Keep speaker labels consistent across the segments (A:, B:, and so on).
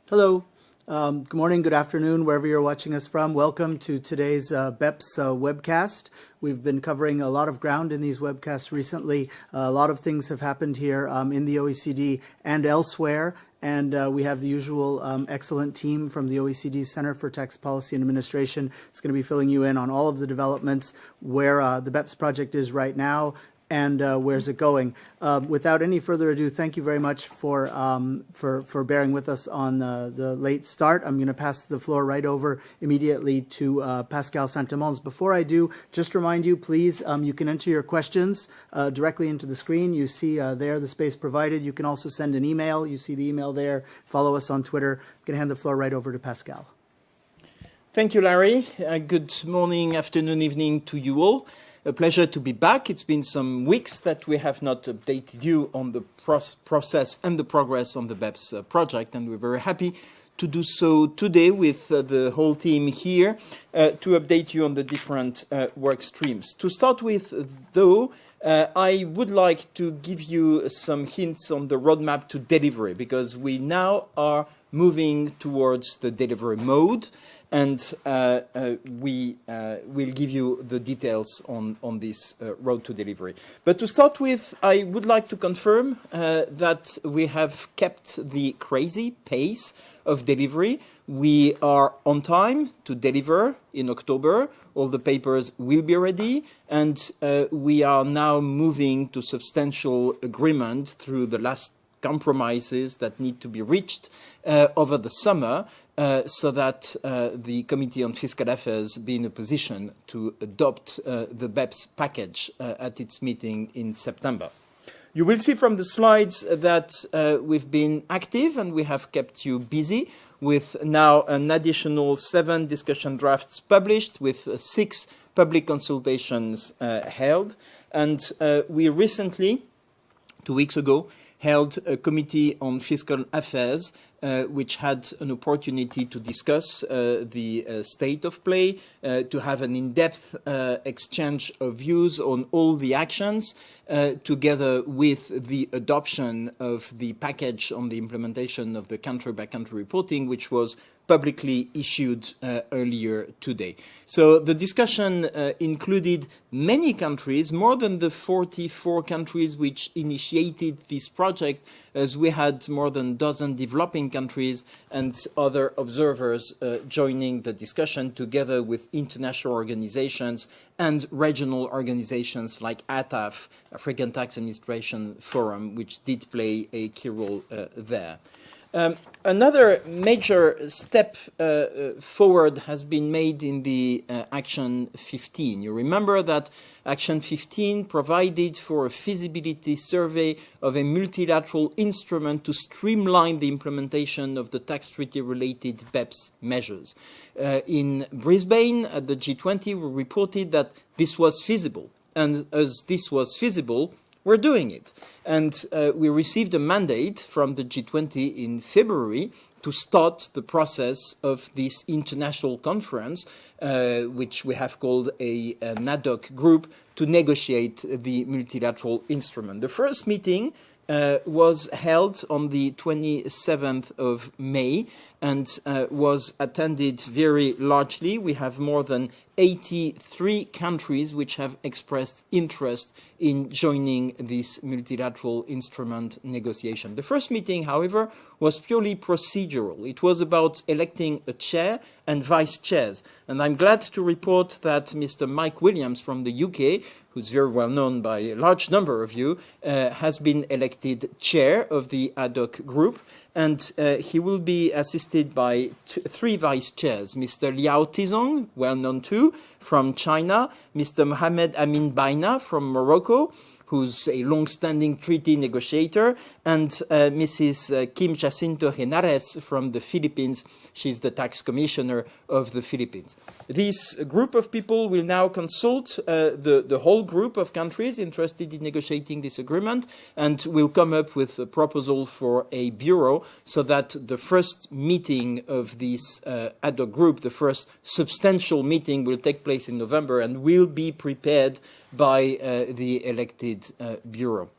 A: Hello. Good morning, good afternoon, wherever you're watching us from. Welcome to today's BEPS webcast. We've been covering a lot of ground in these webcasts recently. A lot of things have happened here in the OECD and elsewhere. And we have the usual excellent team from the OECD Center for Tax Policy and Administration. It's going to be filling you in on all of the developments, where the BEPS project is right now, and where's it going. Without any further ado, thank you very much for bearing with us on the late start. I'm going to pass the floor right over immediately to Pascal Saint-Amans. Before I do, just remind you, please, you can enter your questions directly into the screen. You see there the space provided. You can also send an email. You see the email there. Follow us on Twitter. I'm going to hand the floor right over to Pascal.
B: Thank you, Larry. Good morning, afternoon, evening to you all. A pleasure to be back. It's been some weeks that we have not updated you on the process and the progress on the BEPS project, and we're very happy to do so today with the whole team here to update you on the different work streams. To start with, though, I would like to give you some hints on the roadmap to delivery, because we now are moving towards the delivery mode. And we will give you the details on this road to delivery. But to start with, I would like to confirm that we have kept the crazy pace of delivery. We are on time to deliver in October. All the papers will be ready. And we are now moving to substantial agreement through the last compromises that need to be reached over the summer, so that the Committee on Fiscal Affairs be in a position to adopt the BEPS package at its meeting in September. You will see from the slides that we've been active and we have kept you busy with now an additional 7 discussion drafts published, with 6 public consultations held. And we recently, 2 weeks ago, held a Committee on Fiscal Affairs, which had an opportunity to discuss the state of play, to have an in-depth exchange of views on all the actions, together with the adoption of the package on the implementation of the country-by-country reporting, which was publicly issued earlier today. So the discussion included many countries, more than the 44 countries which initiated this project, as we had more than a dozen developing countries and other observers joining the discussion, together with international organizations and regional organizations like ATAF, African Tax Administration Forum, which did play a key role there. Another major step forward has been made in the Action 15. You remember that Action 15 provided for a feasibility survey of a multilateral instrument to streamline the implementation of the tax treaty-related BEPS measures. In Brisbane, at the G20, we reported that this was feasible. And as this was feasible, we're doing it. And we received a mandate from the G20 in February to start the process of this international conference, which we have called an ad hoc group, to negotiate the multilateral instrument. The first meeting was held on the 27th of May and was attended very largely. We have more than 83 countries which have expressed interest in joining this multilateral instrument negotiation. The first meeting, however, was purely procedural. It was about electing a chair and vice chairs. And I'm glad to report that Mr. Mike Williams from the UK, who's very well known by a large number of you, has been elected chair of the ad hoc group. And he will be assisted by 3 vice chairs, Mr. Liao Tizong, well known too, from China, Mr. Mohamed Amin Baina from Morocco, who's a long-standing treaty negotiator, and Mrs. Kim Jacinto Henares from the Philippines. She's the tax commissioner of the Philippines. This group of people will now consult the whole group of countries interested in negotiating this agreement, and will come up with a proposal for a bureau, so that the first meeting of this ad hoc group, the first substantial meeting, will take place in November and will be prepared by the elected bureau.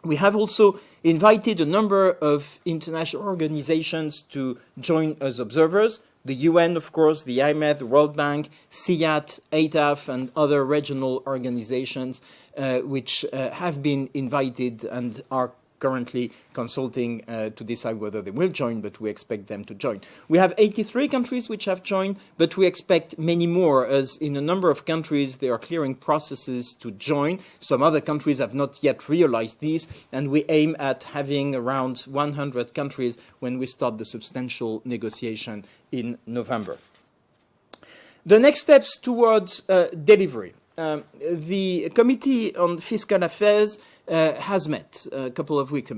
B: We have also invited a number of international organizations to join as observers. The UN, of course, the IMF, the World Bank, CIAT, ATAF, and other regional organizations which have been invited and are currently consulting to decide whether they will join, but we expect them to join. We have 83 countries which have joined, but we expect many more, as in a number of countries there are clearing processes to join. Some other countries have not yet realized this, and we aim at having around 100 countries when we start the substantial negotiation in November. The next steps towards delivery. The Committee on Fiscal Affairs has met a couple of weeks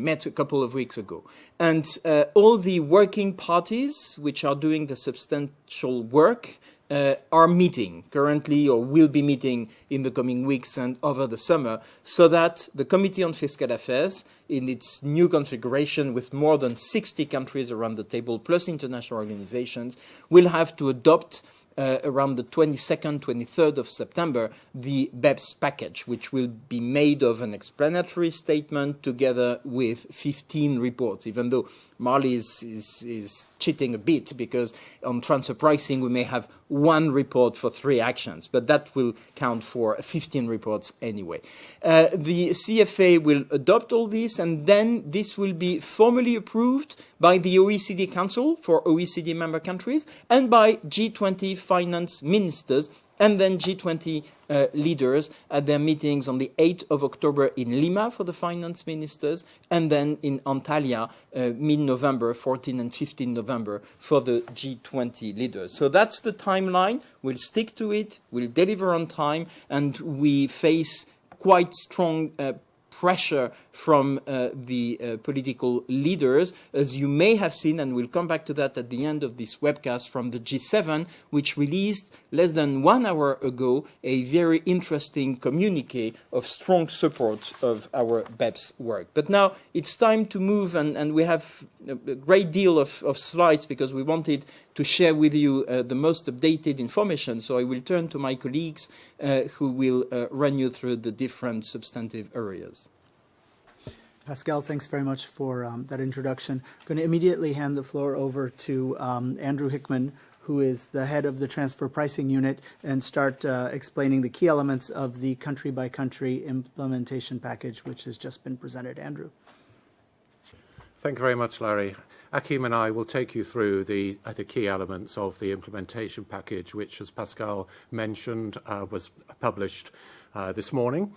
B: ago. And all the working parties which are doing the substantial work are meeting currently or will be meeting in the coming weeks and over the summer, so that the Committee on Fiscal Affairs, in its new configuration with more than 60 countries around the table, plus international organizations, will have to adopt around the 22nd, 23rd of September, the BEPS package, which will be made of an explanatory statement together with 15 reports, even though Marley is cheating a bit, because on transfer pricing we may have one report for 3 actions, but that will count for 15 reports anyway. The CFA will adopt all this, and then this will be formally approved by the OECD Council for OECD member countries and by G20 finance ministers, and then G20 leaders at their meetings on the 8th of October in Lima for the finance ministers, and then in Antalya mid-November, 14 and 15 November, for the G20 leaders. So that's the timeline. We'll stick to it, we'll deliver on time, and we face quite strong pressure from the political leaders, as you may have seen, and we'll come back to that at the end of this webcast, from the G7, which released less than 1 hour ago a very interesting communique of strong support of our BEPS work. But now it's time to move, and we have a great deal of slides because we wanted to share with you the most updated information. So I will turn to my colleagues who will run you through the different substantive areas.
A: Pascal, thanks very much for that introduction. I'm going to immediately hand the floor over to Andrew Hickman, who is the head of the transfer pricing unit, and start explaining the key elements of the country-by-country implementation package, which has just been presented. Andrew.
C: Thank you very much, Larry. Akim and I will take you through the key elements of the implementation package, which, as Pascal mentioned, was published this morning.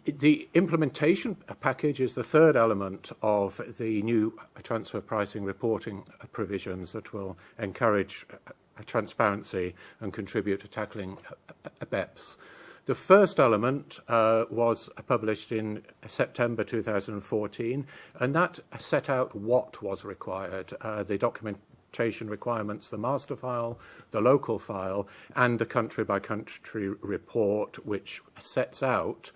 C: The implementation package is the third element of the new transfer pricing reporting provisions that will encourage transparency and contribute to tackling BEPS. The first element was published in September 2014, and that set out what was required, the documentation requirements, the master file, the local file, and the country-by-country report, which sets out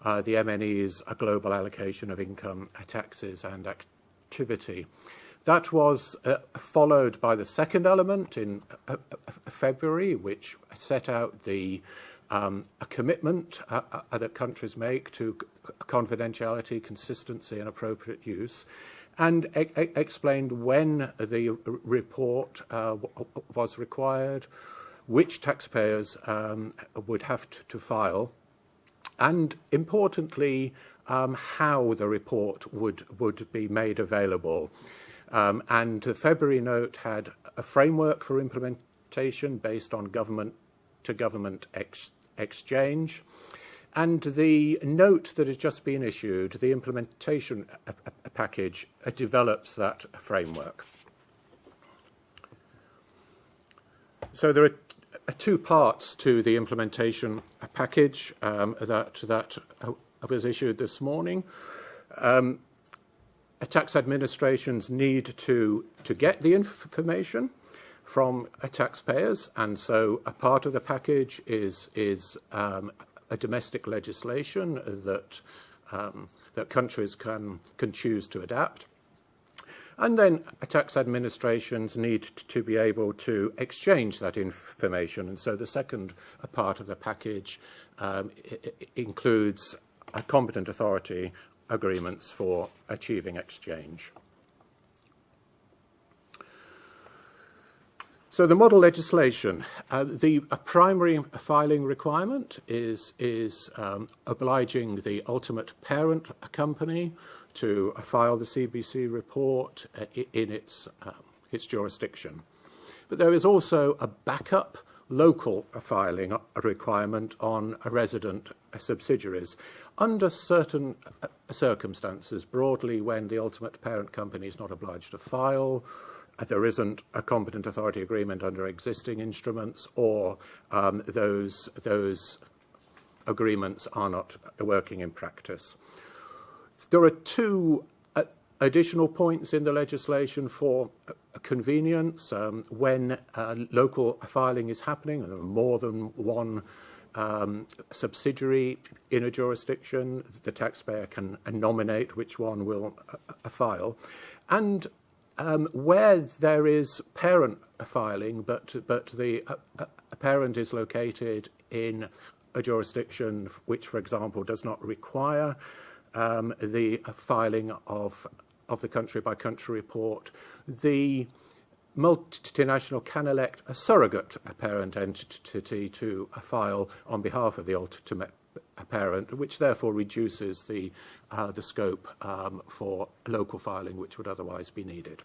C: the MNE's global allocation of income, taxes and activity. That was followed by the second element in February, which set out a commitment that countries make to confidentiality, consistency and appropriate use, and explained when the report was required, which taxpayers would have to file, and importantly, how the report would be made available. And the February note had a framework for implementation based on government-to-government exchange. And the note that has just been issued, the implementation package, develops that framework. So there are 2 parts to the implementation package that was issued this morning. Tax administrations need to get the information from taxpayers, and so a part of the package is a domestic legislation that countries can choose to adapt. And then tax administrations need to be able to exchange that information. And so the second part of the package includes competent authority agreements for achieving exchange. So the model legislation, the primary filing requirement is obliging the ultimate parent company to file the CBC report in its jurisdiction. But there is also a backup local filing requirement on resident subsidiaries under certain circumstances, broadly when the ultimate parent company is not obliged to file, there isn't a competent authority agreement under existing instruments, or those agreements are not working in practice. There are two additional points in the legislation for convenience. When local filing is happening, and there are more than one subsidiary in a jurisdiction, the taxpayer can nominate which one will file. And where there is parent filing, but the parent is located in a jurisdiction which, for example, does not require the filing of the country-by-country report, the multinational can elect a surrogate parent entity to file on behalf of the ultimate parent, which therefore reduces the scope for local filing, which would otherwise be needed.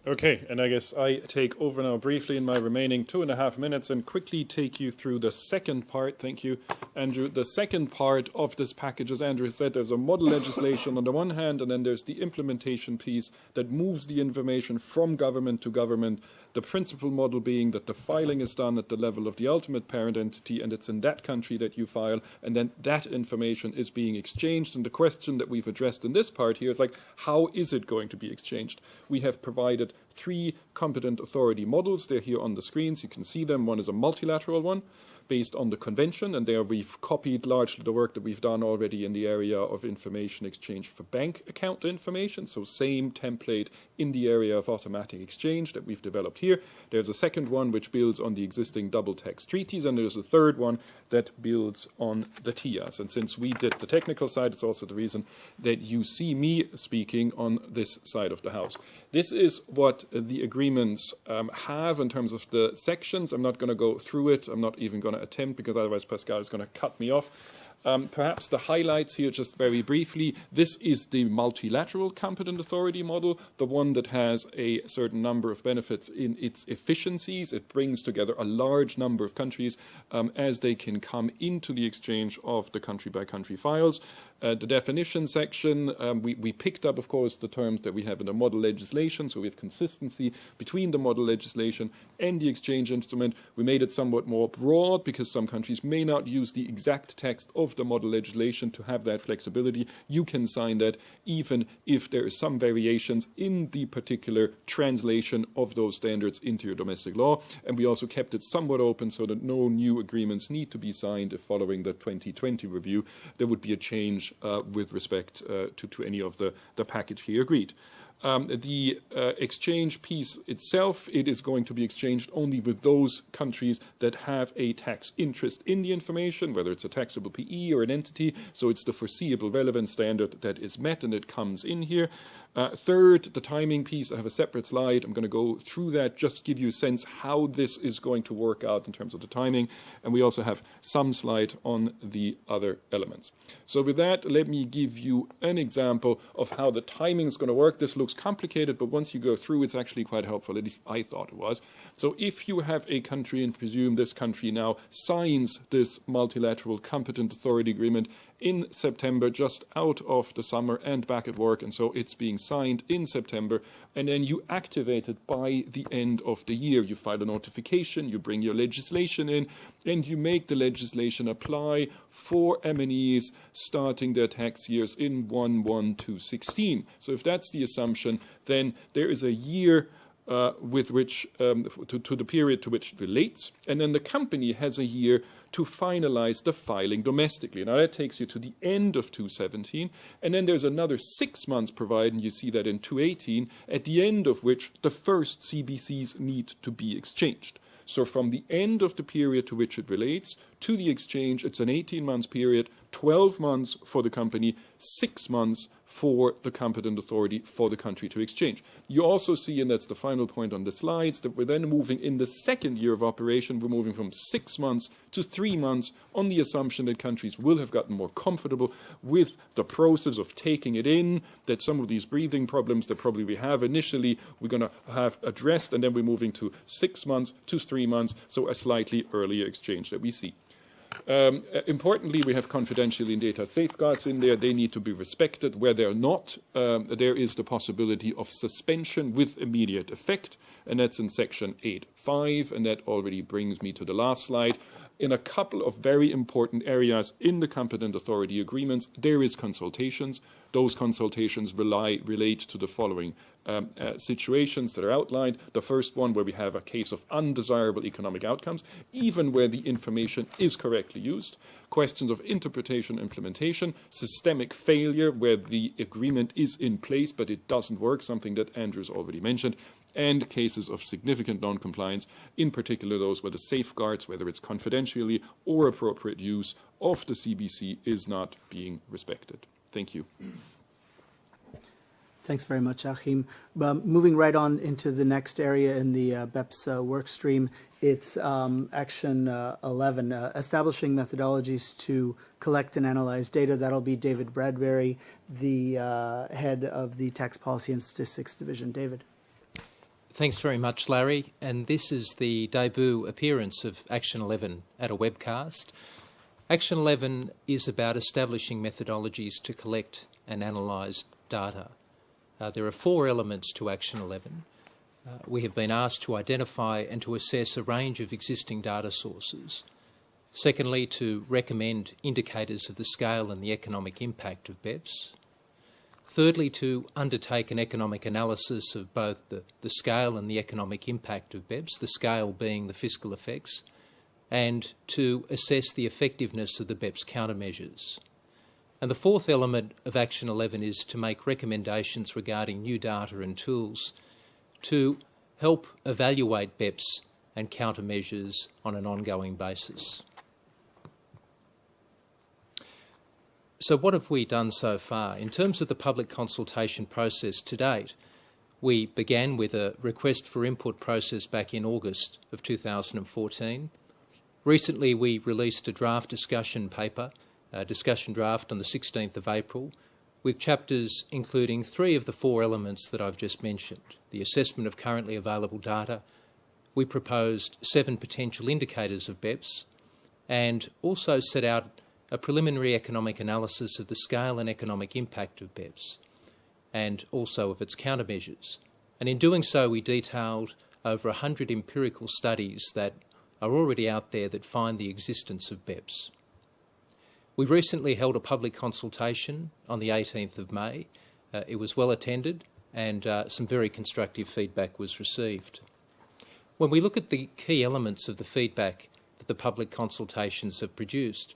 D: Okay, and I guess I take over now briefly in my remaining 2.5 minutes and quickly take you through the second part. Thank you, Andrew. The second part of this package, as Andrew said, there's a model legislation on the one hand, and then there's the implementation piece that moves the information from government to government. The principal model being that the filing is done at the level of the ultimate parent entity, and it's in that country that you file, and then that information is being exchanged. And the question that we've addressed in this part here is like, how is it going to be exchanged? We have provided 3 competent authority models. They're here on the screens. You can see them. One is a multilateral one based on the convention, and there we've copied largely the work that we've done already in the area of information exchange for bank account information, so same template in the area of automatic exchange that we've developed here. There's a second one which builds on the existing double tax treaties, and there's a third one that builds on the TIAs. And since we did the technical side, it's also the reason that you see me speaking on this side of the house. This is what the agreements have in terms of the sections. I'm not going to go through it. I'm not even going to attempt, because otherwise Pascal is going to cut me off. Perhaps the highlights here, just very briefly. This is the multilateral competent authority model, the one that has a certain number of benefits in its efficiencies. It brings together a large number of countries as they can come into the exchange of the country-by-country files. The definition section, we picked up, of course, the terms that we have in the model legislation, so we have consistency between the model legislation and the exchange instrument. We made it somewhat more broad because some countries may not use the exact text of the model legislation to have that flexibility. You can sign that even if there is some variations in the particular translation of those standards into your domestic law. And we also kept it somewhat open so that no new agreements need to be signed if following the 2020 review there would be a change with respect to any of the package here agreed. The exchange piece itself, it is going to be exchanged only with those countries that have a tax interest in the information, whether it's a taxable PE or an entity. So it's the foreseeable relevance standard that is met, and it comes in here. Third, the timing piece, I have a separate slide. I'm going to go through that just to give you a sense how this is going to work out in terms of the timing. And we also have some slide on the other elements. So with that, let me give you an example of how the timing is going to work. This looks complicated, but once you go through, it's actually quite helpful. At least I thought it was. So if you have a country, and presume this country now signs this multilateral competent authority agreement in September, just out of the summer and back at work, and so it's being signed in September, and then you activate it by the end of the year. You file a notification, you bring your legislation in, and you make the legislation apply for M&Es starting their tax years in 1/1/2016. So if that's the assumption, then there is a year with which to the period to which it relates, and then the company has a year to finalize the filing domestically. Now that takes you to the end of 2017, and then there's another 6 months provided, and you see that in 2018, at the end of which the first CBCs need to be exchanged. So from the end of the period to which it relates to the exchange, it's an 18-month period, 12 months for the company, 6 months for the competent authority for the country to exchange. You also see, and that's the final point on the slides, that we're then moving in the second year of operation, we're moving from 6 months to 3 months on the assumption that countries will have gotten more comfortable with the process of taking it in, that some of these breathing problems that probably we have initially, we're going to have addressed, and then we're moving to 6 months to 3 months, so a slightly earlier exchange that we see. Importantly, we have confidentiality and data safeguards in there. They need to be respected. Where they're not, there is the possibility of suspension with immediate effect, and that's in section 8.5, and that already brings me to the last slide. In a couple of very important areas in the competent authority agreements, there is consultations. Those consultations relate to the following situations that are outlined. The first one, where we have a case of undesirable economic outcomes, even where the information is correctly used. Questions of interpretation, implementation, systemic failure, where the agreement is in place but it doesn't work, something that Andrew's already mentioned, and cases of significant non-compliance, in particular those where the safeguards, whether it's confidentially or appropriate use of the CBC, is not being respected. Thank you.
A: Thanks very much, Achim. Moving right on into the next area in the BEPS work stream, it's Action 11, establishing methodologies to collect and analyze data. That'll be David Bradbury, the head of the Tax Policy and Statistics Division. David.
E: Thanks very much, Larry. And this is the debut appearance of Action 11 at a webcast. Action 11 is about establishing methodologies to collect and analyse data. There are 4 elements to Action 11. We have been asked to identify and to assess a range of existing data sources. Secondly, to recommend indicators of the scale and the economic impact of BEPS. Thirdly, to undertake an economic analysis of both the scale and the economic impact of BEPS, the scale being the fiscal effects, and to assess the effectiveness of the BEPS countermeasures. And the 4th element of Action 11 is to make recommendations regarding new data and tools to help evaluate BEPS and countermeasures on an ongoing basis. So what have we done so far? In terms of the public consultation process to date, we began with a request for input process back in August of 2014. Recently, we released a draft discussion paper, a discussion draft on the 16th of April, with chapters including 3 of the 4 elements that I've just mentioned. The assessment of currently available data. We proposed 7 potential indicators of BEPS and also set out a preliminary economic analysis of the scale and economic impact of BEPS and also of its countermeasures. And in doing so, we detailed over 100 empirical studies that are already out there that find the existence of BEPS. We recently held a public consultation on the 18th of May. It was well attended and some very constructive feedback was received. When we look at the key elements of the feedback that the public consultations have produced,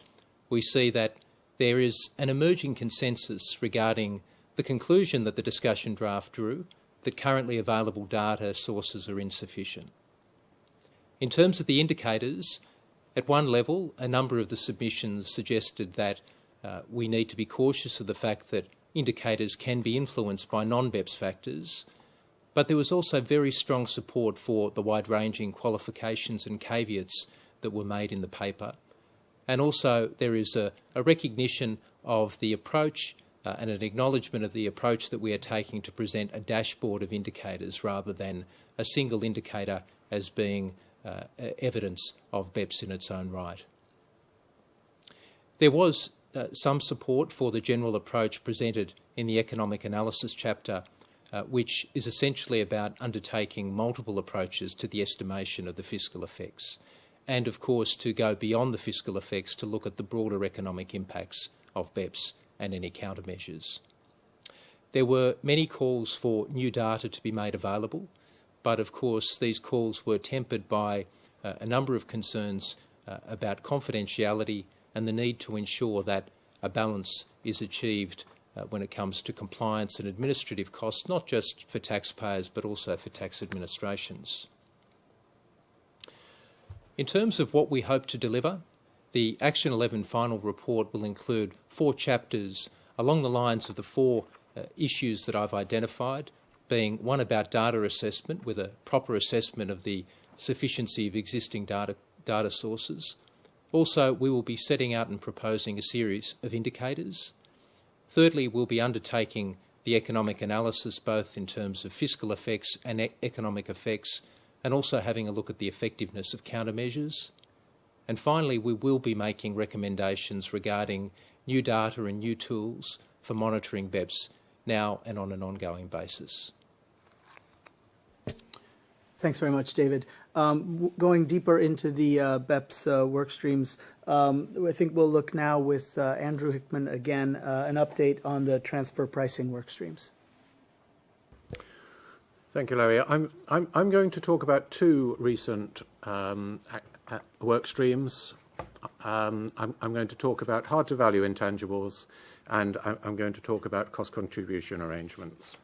E: we see that there is an emerging consensus regarding the conclusion that the discussion draft drew, that currently available data sources are insufficient. In terms of the indicators, at one level, a number of the submissions suggested that we need to be cautious of the fact that indicators can be influenced by non-BEPS factors, but there was also very strong support for the wide-ranging qualifications and caveats that were made in the paper. And also there is a recognition of the approach and an acknowledgement of the approach that we are taking to present a dashboard of indicators rather than a single indicator as being evidence of BEPS in its own right. There was some support for the general approach presented in the economic analysis chapter, which is essentially about undertaking multiple approaches to the estimation of the fiscal effects, and of course to go beyond the fiscal effects to look at the broader economic impacts of BEPS and any countermeasures. There were many calls for new data to be made available, but of course these calls were tempered by a number of concerns about confidentiality and the need to ensure that a balance is achieved when it comes to compliance and administrative costs, not just for taxpayers but also for tax administrations. In terms of what we hope to deliver, the Action 11 final report will include 4 chapters along the lines of the 4 issues that I've identified, being one about data assessment with a proper assessment of the sufficiency of existing data sources. Also, we will be setting out and proposing a series of indicators. Thirdly, we'll be undertaking the economic analysis both in terms of fiscal effects and economic effects, and also having a look at the effectiveness of countermeasures. And finally, we will be making recommendations regarding new data and new tools for monitoring BEPS now and on an ongoing basis.
A: Thanks very much, David. Going deeper into the BEPS work streams, I think we'll look now with Andrew Hickman again, an update on the transfer pricing work streams.
C: Thank you, Larry. I'm going to talk about 2 recent work streams. I'm going to talk about hard-to-value intangibles, and I'm going to talk about cost contribution arrangements.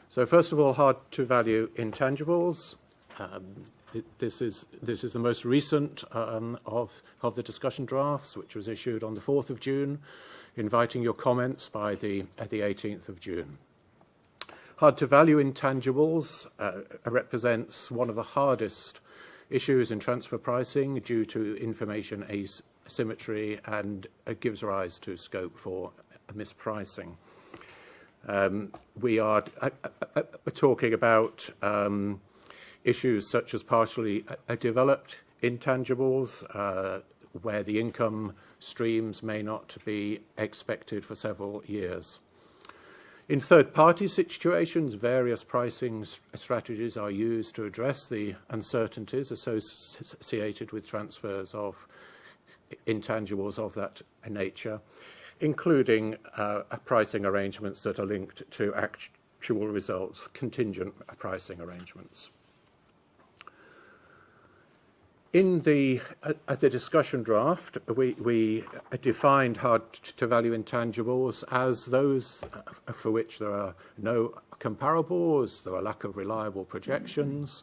C: So first of all, hard-to-value intangibles. This is the most recent of the discussion drafts, which was issued on the 4th of June, inviting your comments by the 18th of June. Hard-to-value intangibles represents one of the hardest issues in transfer pricing due to information asymmetry, and it gives rise to scope for mispricing. We are talking about issues such as partially developed intangibles, where the income streams may not be expected for several years. In third-party situations, various pricing strategies are used to address the uncertainties associated with transfers of intangibles of that nature, including pricing arrangements that are linked to actual results, contingent pricing arrangements. In the discussion draft, we defined hard-to-value intangibles as those for which there are no comparables, there are lack of reliable projections,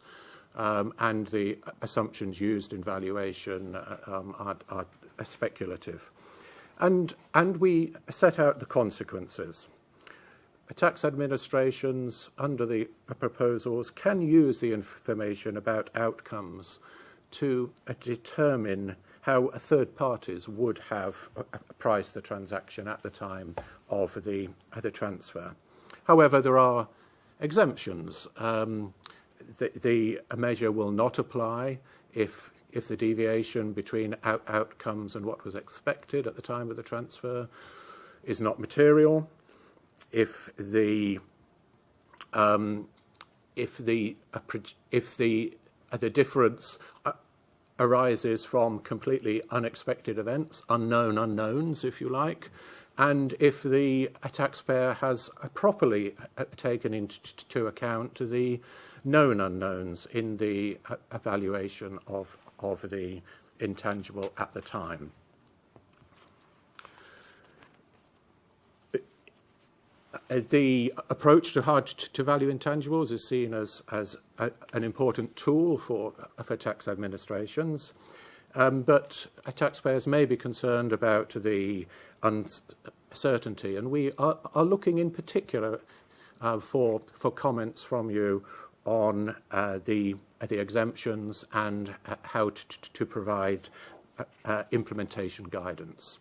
C: and the assumptions used in valuation are speculative. And we set out the consequences. Tax administrations, under the proposals, can use the information about outcomes to determine how third parties would have priced the transaction at the time of the transfer. However, there are exemptions. The measure will not apply if the deviation between outcomes and what was expected at the time of the transfer is not material, if the difference arises from completely unexpected events, unknown unknowns, if you like, and if the taxpayer has properly taken into account the known unknowns in the evaluation of the intangible at the time. The approach to hard-to-value intangibles is seen as an important tool for tax administrations, but taxpayers may be concerned about the uncertainty, and we are looking in particular for comments from you on the exemptions and how to provide implementation guidance.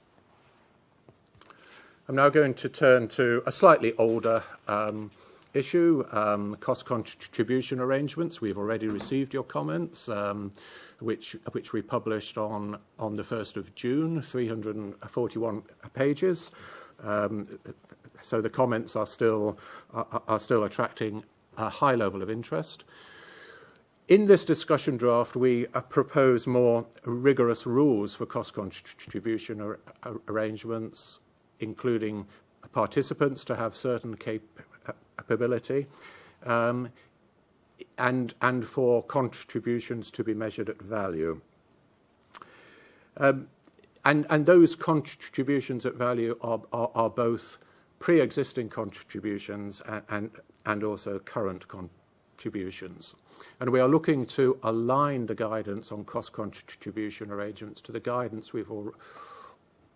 C: I'm now going to turn to a slightly older issue, cost contribution arrangements. We've already received your comments, which we published on the 1st of June, 341 pages. So the comments are still attracting a high level of interest. In this discussion draft, we propose more rigorous rules for cost contribution arrangements, including participants to have certain capability, and for contributions to be measured at value. And those contributions at value are both pre-existing contributions and also current contributions. And we are looking to align the guidance on cost contribution arrangements to the guidance we've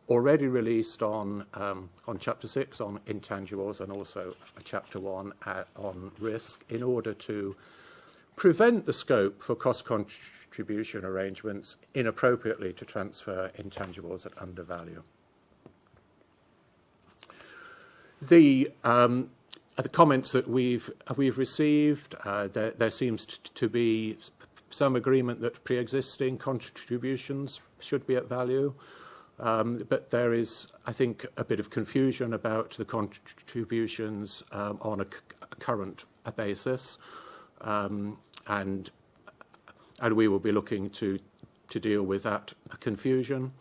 C: already released on Chapter 6 on intangibles and also Chapter 1 on risk, in order to prevent the scope for cost contribution arrangements inappropriately to transfer intangibles at undervalue. The comments that we've received, there seems to be some agreement that pre-existing contributions should be at value, but there is, I think, a bit of confusion about the contributions on a current basis, and we will be looking to deal with that confusion.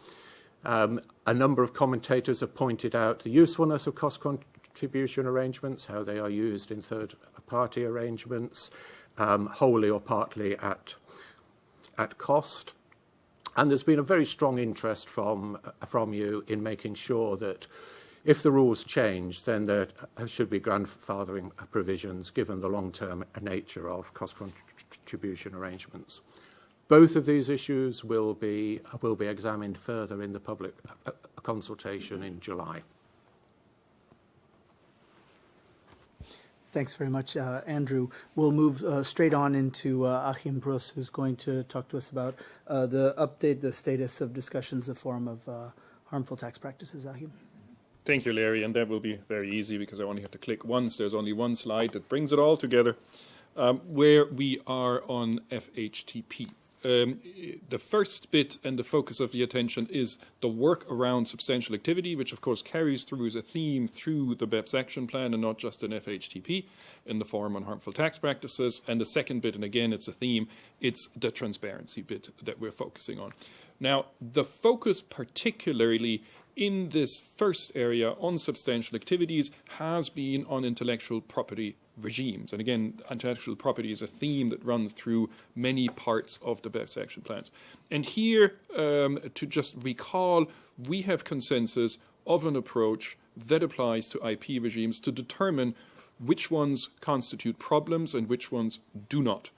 C: A number of commentators have pointed out the usefulness of cost contribution arrangements, how they are used in third-party arrangements, wholly or partly at cost. And there's been a very strong interest from you in making sure that if the rules change, then there should be grandfathering provisions given the long-term nature of cost contribution arrangements. Both of these issues will be examined further in the public consultation in July.
A: Thanks very much, Andrew. We'll move straight on into Achim Bruss, who's going to talk to us about the status of discussions, the forum of harmful tax practices. Achim.
D: Thank you, Larry, and that will be very easy because I only have to click once. There's only one slide that brings it all together, where we are on FHTP. The first bit and the focus of the attention is the work around substantial activity, which of course carries through as a theme through the BEPS action plan and not just in FHTP in the forum on harmful tax practices. And the second bit, and again it's a theme, it's the transparency bit that we're focusing on. Now, the focus particularly in this first area on substantial activities has been on intellectual property regimes. And again, intellectual property is a theme that runs through many parts of the BEPS action plans. And here, to just recall, we have consensus of an approach that applies to IP regimes to determine which ones constitute problems and which ones do not.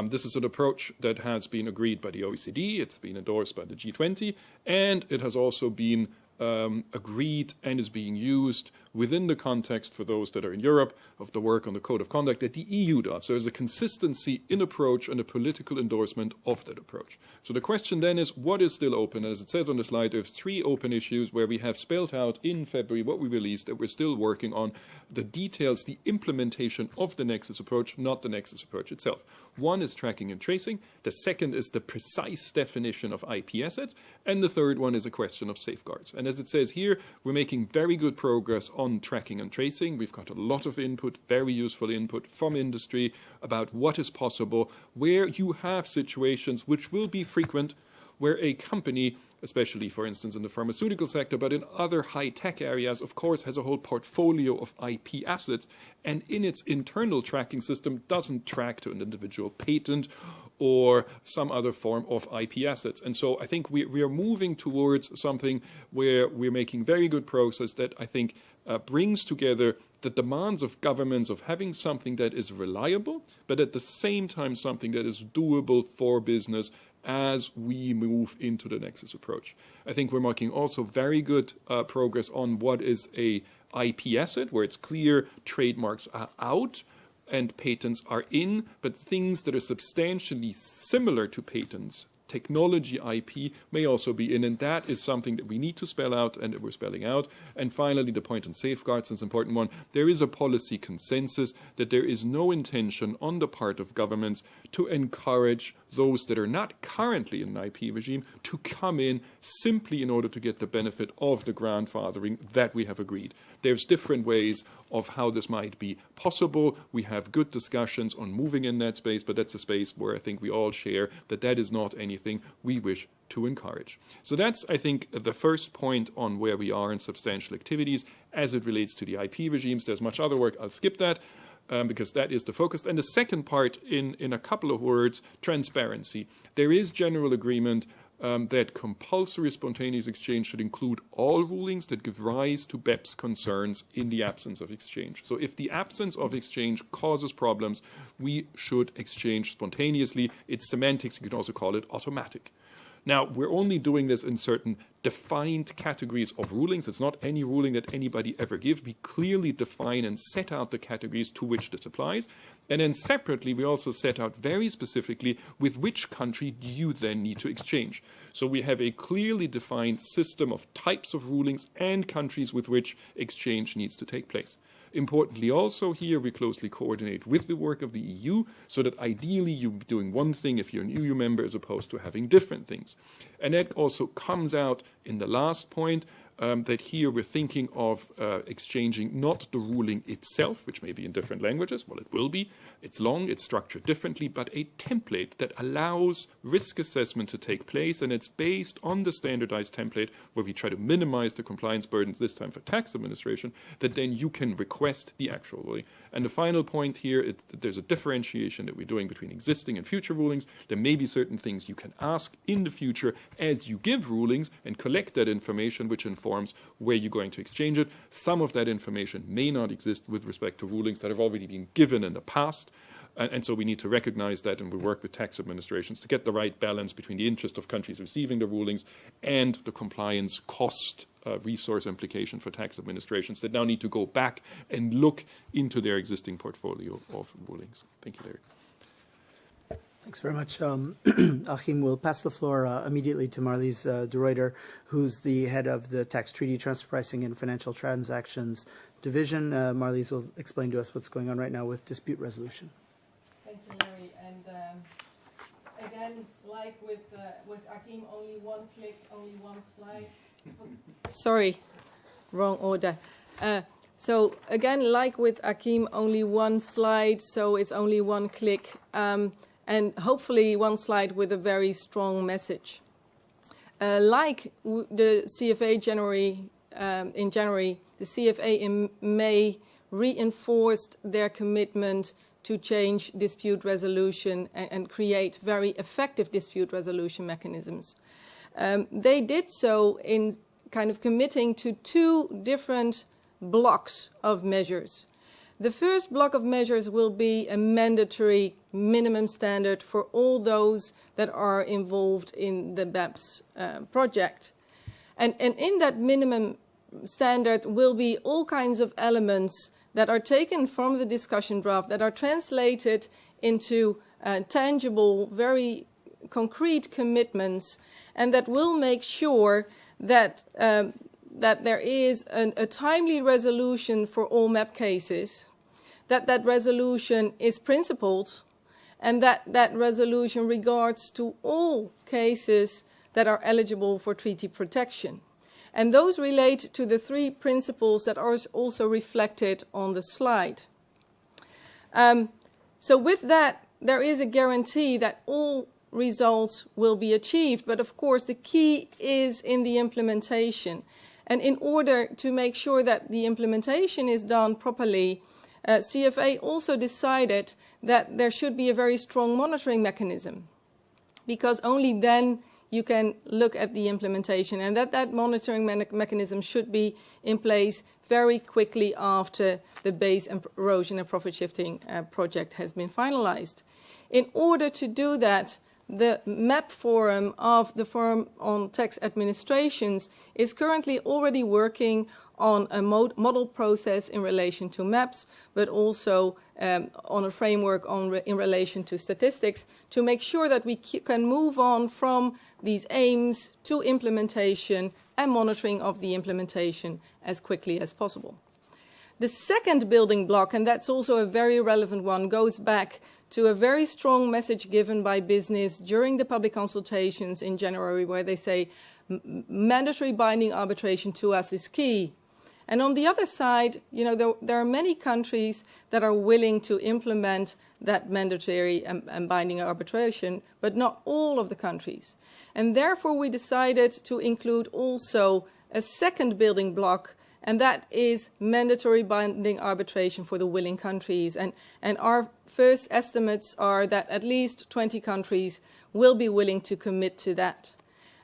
D: This is an approach that has been agreed by the OECD, it's been endorsed by the G20, and it has also been agreed and is being used within the context, for those that are in Europe, of the work on the Code of Conduct that the EU does. So there's a consistency in approach and a political endorsement of that approach. So the question then is, what is still open? And as it says on the slide, there's 3 open issues where we have spelled out in February what we released that we're still working on the details, the implementation of the Nexus approach, not the Nexus approach itself. One is tracking and tracing. The second is the precise definition of IP assets. And the third one is a question of safeguards. And as it says here, we're making very good progress on tracking and tracing. We've got a lot of input, very useful input from industry about what is possible, where you have situations which will be frequent, where a company, especially, for instance, in the pharmaceutical sector, but in other high-tech areas, of course, has a whole portfolio of IP assets, and in its internal tracking system doesn't track to an individual patent or some other form of IP assets. And so I think we are moving towards something where we're making very good progress that I think brings together the demands of governments of having something that is reliable, but at the same time something that is doable for business as we move into the Nexus approach. I think we're making also very good progress on what is a IP asset, where it's clear trademarks are out and patents are in, but things that are substantially similar to patents, technology IP, may also be in, and that is something that we need to spell out and that we're spelling out. And finally, the point on safeguards is an important one. There is a policy consensus that there is no intention on the part of governments to encourage those that are not currently in an IP regime to come in simply in order to get the benefit of the grandfathering that we have agreed. There's different ways of how this might be possible. We have good discussions on moving in that space, but that's a space where I think we all share that that is not anything we wish to encourage. So that's, I think, the first point on where we are in substantial activities as it relates to the IP regimes. There's much other work. I'll skip that. Because that is the focus. And the second part, in a couple of words, transparency. There is general agreement that compulsory spontaneous exchange should include all rulings that give rise to BEPS concerns in the absence of exchange. So if the absence of exchange causes problems, we should exchange spontaneously. It's semantics. You can also call it automatic. Now, we're only doing this in certain defined categories of rulings. It's not any ruling that anybody ever gives. We clearly define and set out the categories to which this applies. And then separately, we also set out very specifically with which country do you then need to exchange. So we have a clearly defined system of types of rulings and countries with which exchange needs to take place. Importantly also here, we closely coordinate with the work of the EU so that ideally you'll be doing one thing if you're an EU member as opposed to having different things. And that also comes out in the last point, that here we're thinking of exchanging not the ruling itself, which may be in different languages. Well, it will be. It's long, it's structured differently, but a template that allows risk assessment to take place, and it's based on the standardized template where we try to minimize the compliance burdens, this time for tax administration, that then you can request the actual ruling. And the final point here, there's a differentiation that we're doing between existing and future rulings. There may be certain things you can ask in the future as you give rulings and collect that information, which informs where you're going to exchange it. Some of that information may not exist with respect to rulings that have already been given in the past. And so we need to recognize that, and we work with tax administrations to get the right balance between the interest of countries receiving the rulings and the compliance cost resource implication for tax administrations that now need to go back and look into their existing portfolio of rulings. Thank you, Larry.
A: Thanks very much, Achim. We'll pass the floor immediately to Marlies de Ruyter, who's the head of the Tax Treaty Transfer Pricing and Financial Transactions Division. Marlies will explain to us what's going on right now with dispute resolution.
F: Thank you, Larry. And again, like with Achim, only one click, only one slide. Sorry, wrong order. So again, like with Achim, only one slide, so it's only one click. And hopefully one slide with a very strong message. Like the CFA in January, the CFA in May reinforced their commitment to change dispute resolution and create very effective dispute resolution mechanisms. They did so in kind of committing to two different blocks of measures. The first block of measures will be a mandatory minimum standard for all those that are involved in the BEPS project. And in that minimum standard will be all kinds of elements that are taken from the discussion draft that are translated into tangible, very concrete commitments, and that will make sure that that there is a timely resolution for all MEP cases, that resolution is principled, and that resolution regards to all cases that are eligible for treaty protection. And those relate to the three principles that are also reflected on the slide. So with that, there is a guarantee that all results will be achieved. But of course, the key is in the implementation. And in order to make sure that the implementation is done properly, CFA also decided that there should be a very strong monitoring mechanism, because only then you can look at the implementation, and that monitoring mechanism should be in place very quickly after the base erosion and profit shifting project has been finalized. In order to do that, the MEP forum of the Forum on Tax Administrations is currently already working on a model process in relation to MEPs, but also on a framework in relation to statistics, to make sure that we can move on from these aims to implementation and monitoring of the implementation as quickly as possible. The second building block, and that's also a very relevant one, goes back to a very strong message given by business during the public consultations in January, where they say mandatory binding arbitration to us is key. And on the other side, you know, there are many countries that are willing to implement that mandatory and binding arbitration, but not all of the countries. And therefore, we decided to include also a second building block, and that is mandatory binding arbitration for the willing countries. And our first estimates are that at least 20 countries will be willing to commit to that.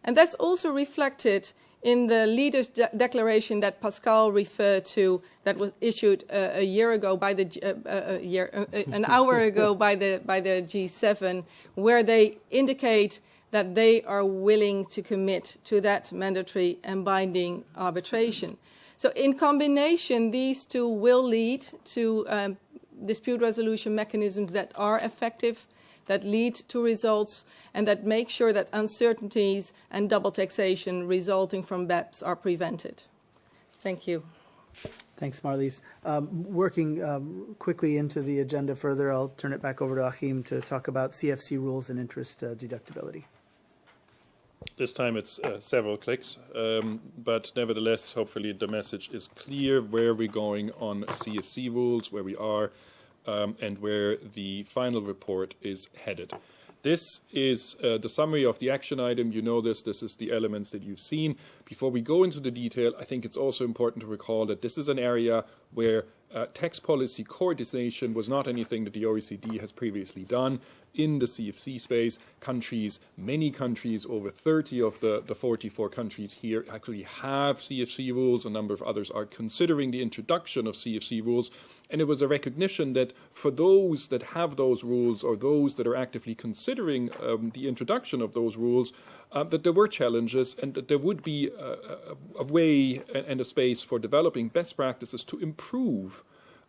F: And that's also reflected in the leaders' declaration that Pascal referred to, that was issued a year ago by the an hour ago by the G7, where they indicate that they are willing to commit to that mandatory and binding arbitration. So in combination, these two will lead to dispute resolution mechanisms that are effective, that lead to results, and that make sure that uncertainties and double taxation resulting from BEPS are prevented. Thank you.
A: Thanks, Marlies. Working quickly into the agenda further, I'll turn it back over to Achim to talk about CFC rules and interest deductibility.
D: This time it's several clicks, but nevertheless, hopefully the message is clear where we're going on CFC rules, where we are, and where the final report is headed. This is the summary of the action item. You know this. This is the elements that you've seen. Before we go into the detail, I think it's also important to recall that this is an area where tax policy coordination was not anything that the OECD has previously done. In the CFC space, many countries, over 30 of the 44 countries here actually have CFC rules. A number of others are considering the introduction of CFC rules. And it was a recognition that for those that have those rules, or those that are actively considering the introduction of those rules, that there were challenges, and that there would be a way and a space for developing best practices to improve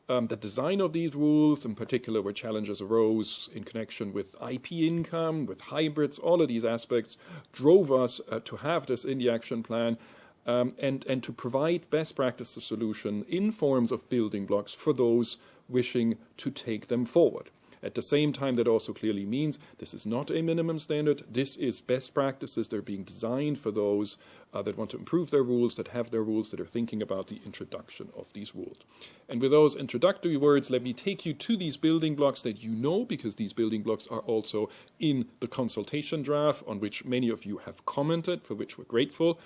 D: the design of these rules, in particular where challenges arose in connection with IP income, with hybrids. All of these aspects drove us to have this in the action plan. And to provide best practices solution in forms of building blocks for those wishing to take them forward. At the same time, that also clearly means this is not a minimum standard. This is best practices. They're being designed for those that want to improve their rules, that have their rules, that are thinking about the introduction of these rules. And with those introductory words, let me take you to these building blocks that you know, because these building blocks are also in the consultation draft, on which many of you have commented, for which we're grateful.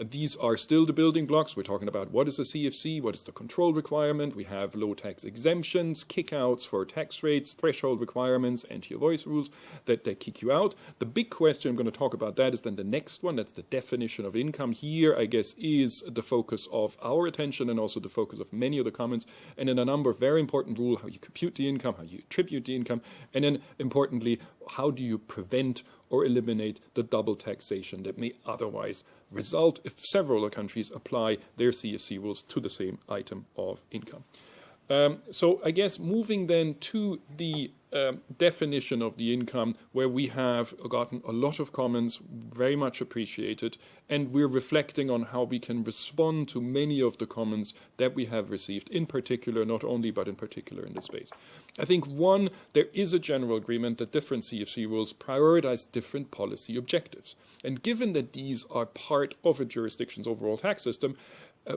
D: These are still the building blocks. We're talking about what is a CFC, what is the control requirement. We have low tax exemptions, kick-outs for tax rates, threshold requirements, anti-avoidance rules that kick you out. The big question, I'm going to talk about that, is then the next one. That's the definition of income. Here, I guess, is the focus of our attention and also the focus of many of the comments. And then a number of very important rules, how you compute the income, how you attribute the income, and then, importantly, how do you prevent or eliminate the double taxation that may otherwise result if several countries apply their CFC rules to the same item of income. So I guess moving then to the definition of the income, where we have gotten a lot of comments, very much appreciated, and we're reflecting on how we can respond to many of the comments that we have received, in particular, not only, but in particular in this space. I think, one, there is a general agreement that different CFC rules prioritize different policy objectives. And given that these are part of a jurisdiction's overall tax system,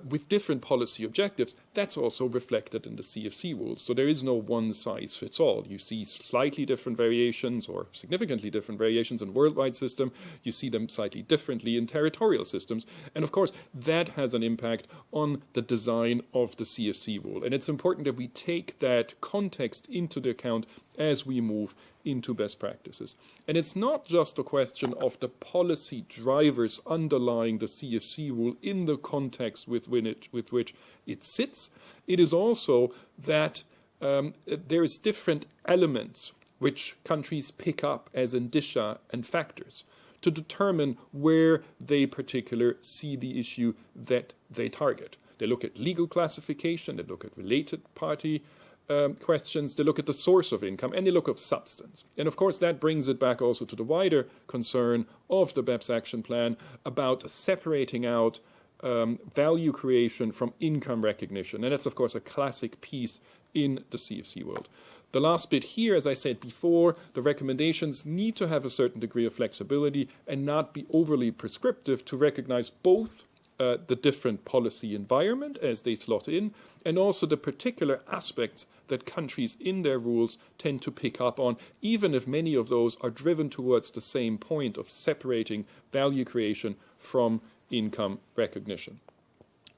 D: with different policy objectives, that's also reflected in the CFC rules. So there is no one size fits all. You see slightly different variations or significantly different variations in worldwide system. You see them slightly differently in territorial systems. And of course, that has an impact on the design of the CFC rule. And it's important that we take that context into the account as we move into best practices. And it's not just a question of the policy drivers underlying the CFC rule in the context with which it sits. It is also that there is different elements which countries pick up as indicia and factors to determine where they particularly see the issue that they target. They look at legal classification, they look at related party questions, they look at the source of income, and they look at substance. And of course, that brings it back also to the wider concern of the BEPS action plan about separating out value creation from income recognition. And that's, of course, a classic piece in the CFC world. The last bit here, as I said before, the recommendations need to have a certain degree of flexibility and not be overly prescriptive to recognize both the different policy environment as they slot in, and also the particular aspects that countries in their rules tend to pick up on, even if many of those are driven towards the same point of separating value creation from income recognition.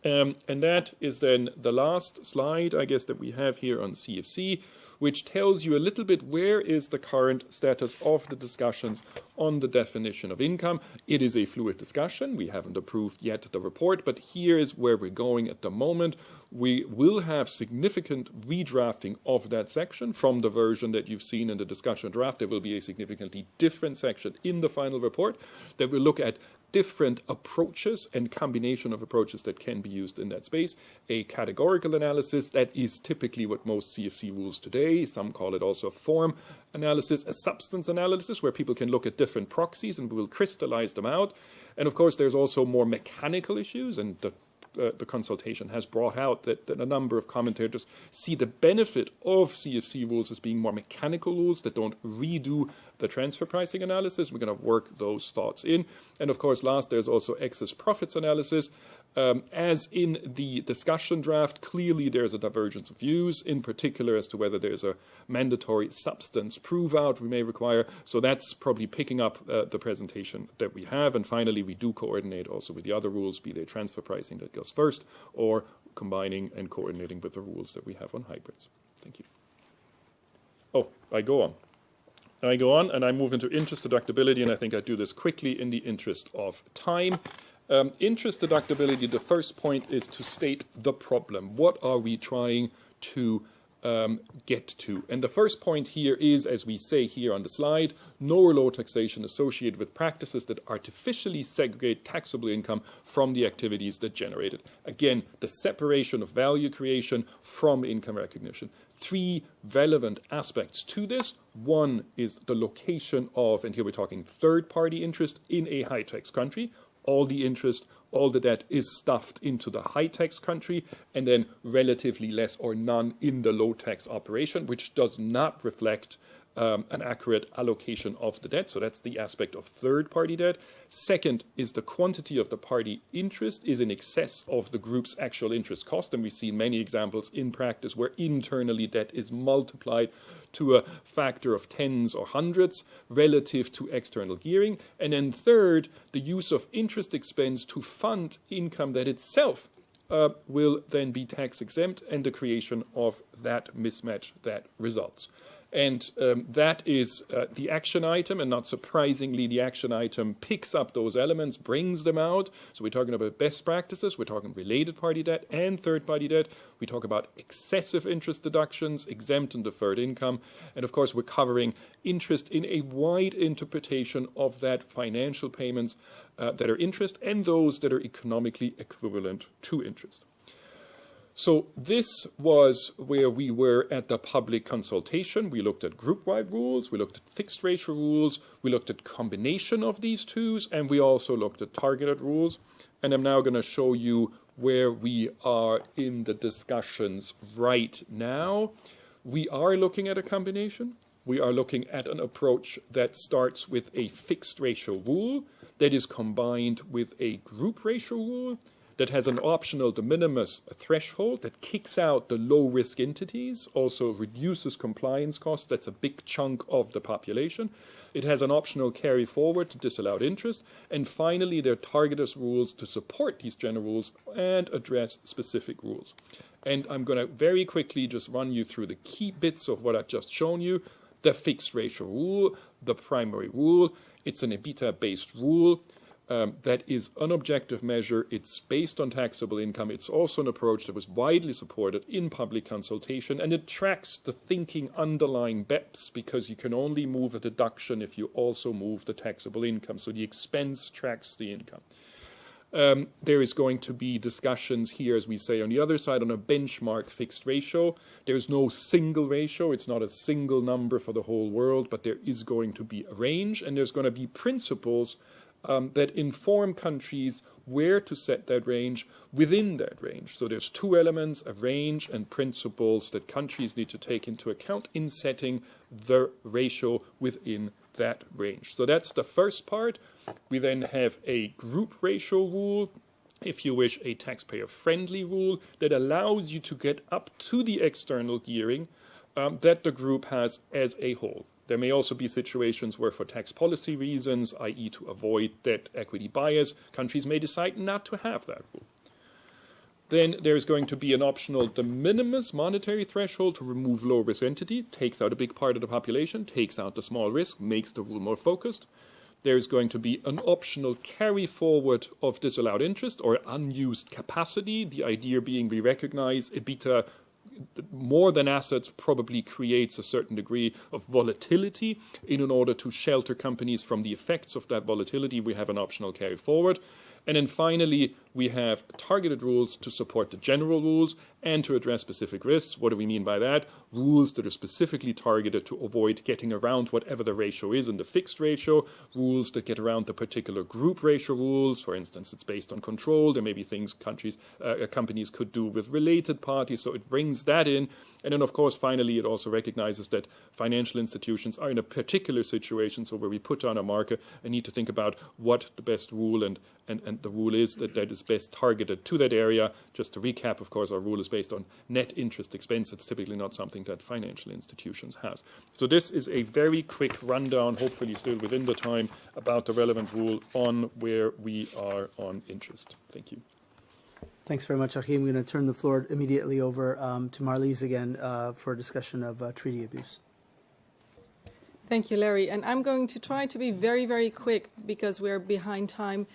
D: And that is then the last slide, I guess, that we have here on CFC, which tells you a little bit where is the current status of the discussions on the definition of income. It is a fluid discussion. We haven't approved yet the report, but here is where we're going at the moment. We will have significant redrafting of that section from the version that you've seen in the discussion draft. There will be a significantly different section in the final report that will look at different approaches and combination of approaches that can be used in that space. A categorical analysis, that is typically what most CFC rules today. Some call it also a form analysis, a substance analysis, where people can look at different proxies and we will crystallize them out. And of course, there's also more mechanical issues, and the consultation has brought out that a number of commentators see the benefit of CFC rules as being more mechanical rules that don't redo the transfer pricing analysis. We're going to work those thoughts in. And of course, last, there's also excess profits analysis. As in the discussion draft, clearly there's a divergence of views, in particular as to whether there's a mandatory substance prove-out we may require. So that's probably picking up the presentation that we have. And finally, we do coordinate also with the other rules, be they transfer pricing that goes first, or combining and coordinating with the rules that we have on hybrids. Thank you. Oh, I go on and I move into interest deductibility, and I think I do this quickly in the interest of time. Interest deductibility, the first point is to state the problem. What are we trying to get to? And the first point here is, as we say here on the slide, no or low taxation associated with practices that artificially segregate taxable income from the activities that generate it. Again, the separation of value creation from income recognition. Three relevant aspects to this. One is the location of, and here we're talking third-party interest in a high-tax country. All the interest, all the debt is stuffed into the high-tax country, and then relatively less or none in the low-tax operation, which does not reflect an accurate allocation of the debt. So that's the aspect of third-party debt. Second is the quantity of the party interest is in excess of the group's actual interest cost. And we see many examples in practice where internally debt is multiplied to a factor of tens or hundreds relative to external gearing. And then third, the use of interest expense to fund income that itself will then be tax exempt, and the creation of that mismatch that results. And that is the action item, and not surprisingly, the action item picks up those elements, brings them out. So we're talking about best practices, we're talking related party debt and third party debt. We talk about excessive interest deductions, exempt and deferred income. And of course, we're covering interest in a wide interpretation of that financial payments that are interest and those that are economically equivalent to interest. So this was where we were at the public consultation. We looked at group-wide rules, we looked at fixed ratio rules, we looked at combination of these twos, and we also looked at targeted rules. And I'm now going to show you where we are in the discussions right now. We are looking at a combination. We are looking at an approach that starts with a fixed ratio rule that is combined with a group ratio rule that has an optional de minimis threshold that kicks out the low-risk entities, also reduces compliance costs. That's a big chunk of the population. It has an optional carry forward to disallowed interest. And finally, there are targeted rules to support these general rules and address specific rules. And I'm going to very quickly just run you through the key bits of what I've just shown you. The fixed ratio rule, the primary rule. It's an EBITDA-based rule. That is an objective measure. It's based on taxable income. It's also an approach that was widely supported in public consultation, and it tracks the thinking underlying BEPS, because you can only move a deduction if you also move the taxable income. So the expense tracks the income. There is going to be discussions here, as we say on the other side, on a benchmark fixed ratio. There's no single ratio. It's not a single number for the whole world, but there is going to be a range, and there's going to be principles that inform countries where to set that range within that range. So there's two elements, a range and principles that countries need to take into account in setting the ratio within that range. So that's the first part. We then have a group ratio rule, if you wish, a taxpayer-friendly rule that allows you to get up to the external gearing that the group has as a whole. There may also be situations where, for tax policy reasons, i.e. to avoid debt equity bias, countries may decide not to have that rule. Then there's going to be an optional de minimis monetary threshold to remove low risk entity, takes out a big part of the population, takes out the small risk, makes the rule more focused. There's going to be an optional carry forward of disallowed interest or unused capacity, the idea being we recognize EBITDA more than assets probably creates a certain degree of volatility. In order to shelter companies from the effects of that volatility, we have an optional carry forward. And then finally, we have targeted rules to support the general rules and to address specific risks. What do we mean by that? Rules that are specifically targeted to avoid getting around whatever the ratio is in the fixed ratio. Rules that get around the particular group ratio rules. For instance, it's based on control. There may be things companies could do with related parties. So it brings that in. And then, of course, finally, it also recognizes that financial institutions are in a particular situation. So where we put on a marker and need to think about what the best rule and the rule is that is best targeted to that area. Just to recap, of course, our rule is based on net interest expense. It's typically not something that financial institutions has. So this is a very quick rundown, hopefully still within the time, about the relevant rule on where we are on interest. Thank you.
A: Thanks very much, Achim. I'm going to turn the floor immediately over to Marlies again for a discussion of treaty abuse.
F: Thank you, Larry. And I'm going to try to be very, very quick because we're behind time.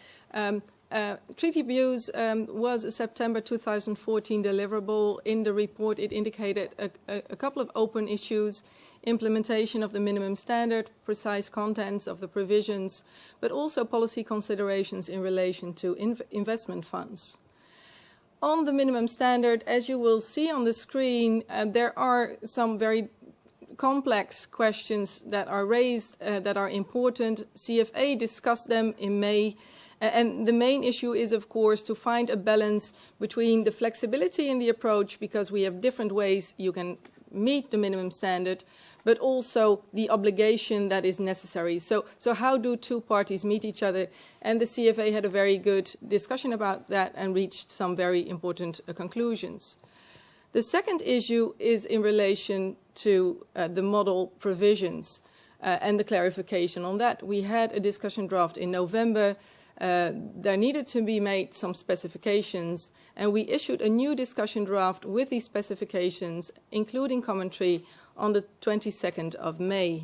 F: Treaty abuse was a September 2014 deliverable. In the report, it indicated a couple of open issues: implementation of the minimum standard, precise contents of the provisions, but also policy considerations in relation to investment funds. On the minimum standard, as you will see on the screen, there are some very complex questions that are raised that are important. CFA discussed them in May. And the main issue is, of course, to find a balance between the flexibility in the approach, because we have different ways you can meet the minimum standard, but also the obligation that is necessary. So how do two parties meet each other? And the CFA had a very good discussion about that and reached some very important conclusions. The second issue is in relation to the model provisions and the clarification on that. We had a discussion draft in November. There needed to be made some specifications, and we issued a new discussion draft with these specifications, including commentary, on the 22nd of May.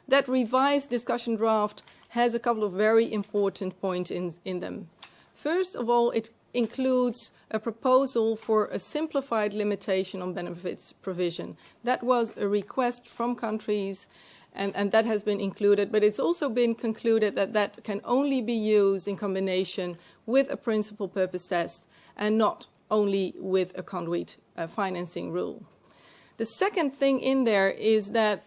F: That revised discussion draft has a couple of very important points in them. First of all, it includes a proposal for a simplified limitation on benefits provision. That was a request from countries, and that has been included, but it's also been concluded that that can only be used in combination with a principal purpose test and not only with a conduit financing rule. The second thing in there is that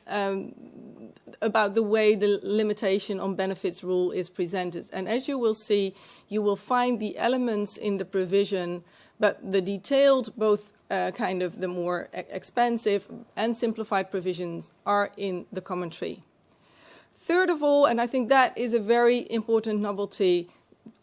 F: about the way the limitation on benefits rule is presented. And as you will see, you will find the elements in the provision, but the detailed, both kind of the more expensive and simplified provisions are in the commentary. Third of all, and I think that is a very important novelty,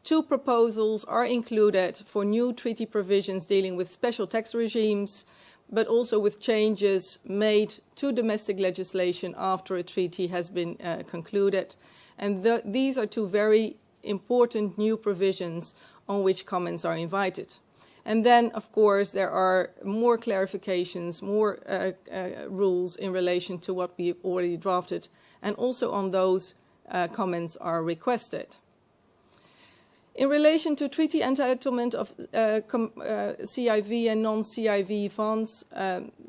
F: two proposals are included for new treaty provisions dealing with special tax regimes, but also with changes made to domestic legislation after a treaty has been concluded. And these are two very important new provisions on which comments are invited. And then, of course, there are more clarifications, more rules in relation to what we already drafted, and also on those comments are requested. In relation to treaty entitlement of CIV and non-CIV funds,